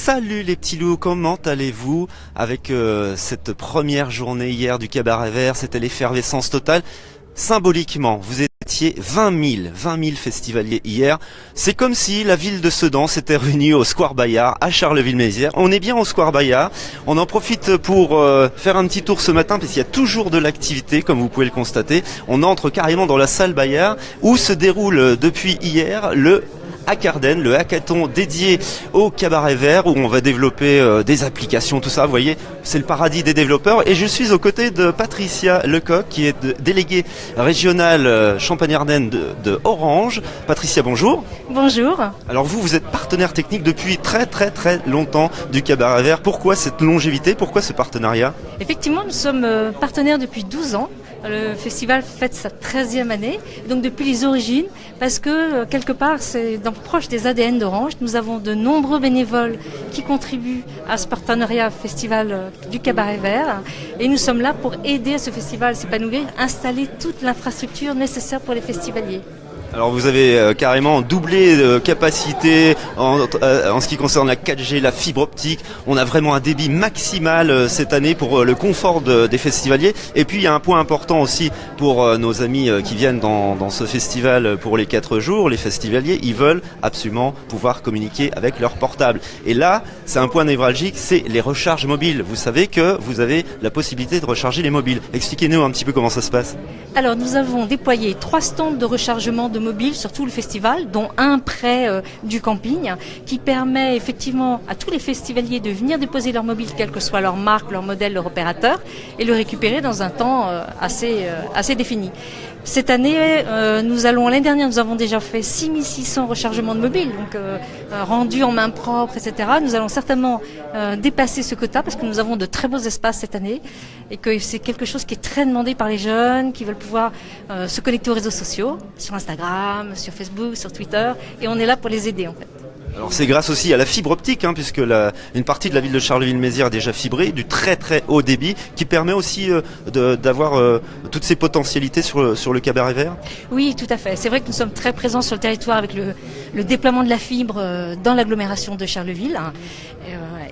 Salut les petits loups, comment allez-vous avec cette première journée hier du Cabaret Vert? C'était l'effervescence totale. Symboliquement, vous étiez 20 000 festivaliers hier. C'est comme si la ville de Sedan s'était réunie au Square Bayard à Charleville-Mézières. On est bien au Square Bayard. On en profite pour faire un petit tour ce matin parce qu'il y a toujours de l'activité, comme vous pouvez le constater. On entre carrément dans la salle Bayard où se déroule depuis hier le Hackarden, le hackathon dédié au Cabaret Vert où on va développer des applications, tout ça. Vous voyez, c'est le paradis des développeurs. Et je suis aux côtés de Patricia Lecoq, qui est déléguée régionale Champagne-Ardenne de Orange. Patricia, bonjour. Bonjour. Alors vous êtes partenaire technique depuis très longtemps du Cabaret Vert. Pourquoi cette longévité? Pourquoi ce partenariat? Effectivement, nous sommes partenaires depuis 12 ans. Le festival fête sa 13e année, donc depuis les origines, parce que quelque part c'est proche des ADN d'Orange. Nous avons de nombreux bénévoles qui contribuent à ce partenariat festival du Cabaret Vert, et nous sommes là pour aider ce festival à s'épanouir, installer toute l'infrastructure nécessaire pour les festivaliers. Alors vous avez carrément doublé de capacité en ce qui concerne la 4G, la fibre optique. On a vraiment un débit maximal cette année pour le confort des festivaliers. Et puis il y a un point important aussi pour nos amis qui viennent dans ce festival pour les 4 jours. Les festivaliers, ils veulent absolument pouvoir communiquer avec leur portable. Et là, c'est un point névralgique, c'est les recharges mobiles. Vous savez que vous avez la possibilité de recharger les mobiles. Expliquez-nous un petit peu comment ça se passe. Alors nous avons déployé 3 stands de rechargement de mobiles sur tout le festival, dont un près du camping, qui permet effectivement à tous les festivaliers de venir déposer leur mobile, quelle que soit leur marque, leur modèle, leur opérateur, et le récupérer dans un temps assez défini. Cette année, l'année dernière, nous avons déjà fait 6600 rechargements de mobiles, donc rendus en main propre, etc. Nous allons certainement dépasser ce quota parce que nous avons de très beaux espaces cette année et que c'est quelque chose qui est très demandé par les jeunes qui veulent pouvoir se connecter aux réseaux sociaux, sur Instagram, sur Facebook, sur Twitter, et on est là pour les aider en fait. Alors c'est grâce aussi à la fibre optique, puisque une partie de la ville de Charleville-Mézières est déjà fibrée, du très haut débit, qui permet aussi d'avoir toutes ces potentialités sur le Cabaret Vert. Oui, tout à fait. C'est vrai que nous sommes très présents sur le territoire avec le déploiement de la fibre dans l'agglomération de Charleville.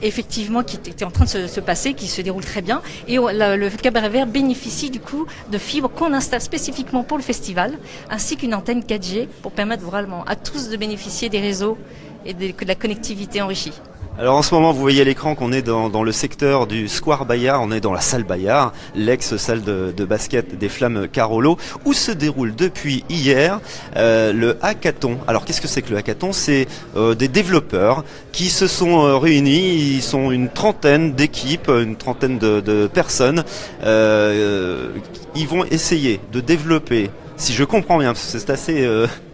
Effectivement, qui était en train de se passer, qui se déroule très bien. Et le Cabaret Vert bénéficie du coup de fibres qu'on installe spécifiquement pour le festival, ainsi qu'une antenne 4G pour permettre vraiment à tous de bénéficier des réseaux et de la connectivité enrichie. Alors en ce moment, vous voyez à l'écran qu'on est dans le secteur du Square Bayard, on est dans la salle Bayard, l'ex-salle de basket des Flammes Carolo, où se déroule depuis hier le hackathon. Alors qu'est-ce que c'est que le hackathon? C'est des développeurs qui se sont réunis, ils sont une trentaine d'équipes, une trentaine de personnes. Ils vont essayer de développer, si je comprends bien, parce que c'est assez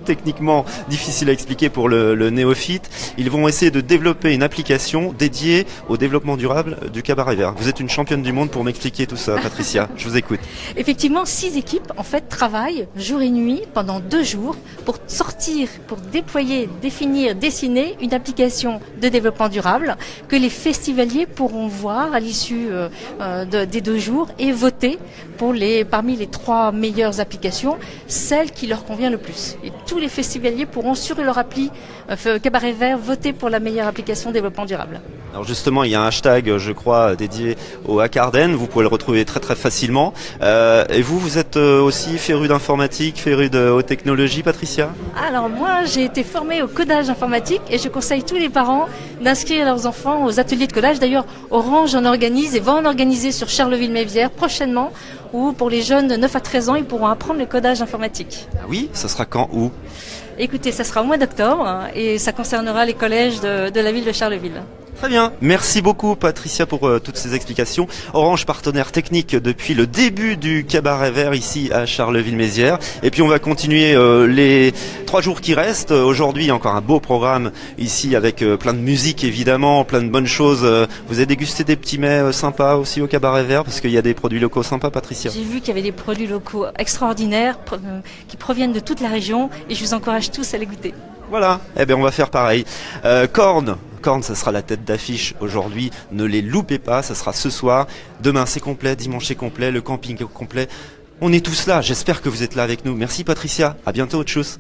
techniquement difficile à expliquer pour le néophyte, ils vont essayer de développer une application dédiée au développement durable du Cabaret Vert. Vous êtes une championne du monde pour m'expliquer tout ça, Patricia. Je vous écoute. Effectivement, 6 équipes en fait travaillent jour et nuit pendant 2 jours pour sortir, pour déployer, définir, dessiner une application de développement durable que les festivaliers pourront voir à l'issue des 2 jours et voter parmi les 3 meilleures applications, celle qui leur convient le plus. Et tous les festivaliers pourront sur leur appli Cabaret Vert voter pour la meilleure application développement durable. Alors justement, il y a un hashtag, je crois, dédié au Hackarden. Vous pouvez le retrouver très facilement. Et vous êtes aussi féru d'informatique, féru de haute technologie, Patricia? Alors moi, j'ai été formée au codage informatique et je conseille tous les parents d'inscrire leurs enfants aux ateliers de codage. D'ailleurs, Orange en organise et va en organiser sur Charleville-Mézières prochainement, où pour les jeunes de 9 à 13 ans, ils pourront apprendre le codage informatique. Ah oui, ça sera quand, où? Écoutez, ça sera au mois d'octobre et ça concernera les collèges de la ville de Charleville. Très bien, merci beaucoup Patricia pour toutes ces explications. Orange, partenaire technique depuis le début du Cabaret Vert ici à Charleville-Mézières. Et puis on va continuer les 3 jours qui restent. Aujourd'hui, il y a encore un beau programme ici avec plein de musique évidemment, plein de bonnes choses. Vous avez dégusté des petits mets sympas aussi au Cabaret Vert parce qu'il y a des produits locaux sympas, Patricia? J'ai vu qu'il y avait des produits locaux extraordinaires qui proviennent de toute la région et je vous encourage tous à les goûter. Voilà, eh bien on va faire pareil. Korn, ça sera la tête d'affiche aujourd'hui, ne les loupez pas, ça sera ce soir. Demain c'est complet, dimanche c'est complet, le camping est complet. On est tous là, j'espère que vous êtes là avec nous. Merci Patricia, à bientôt, tchuss.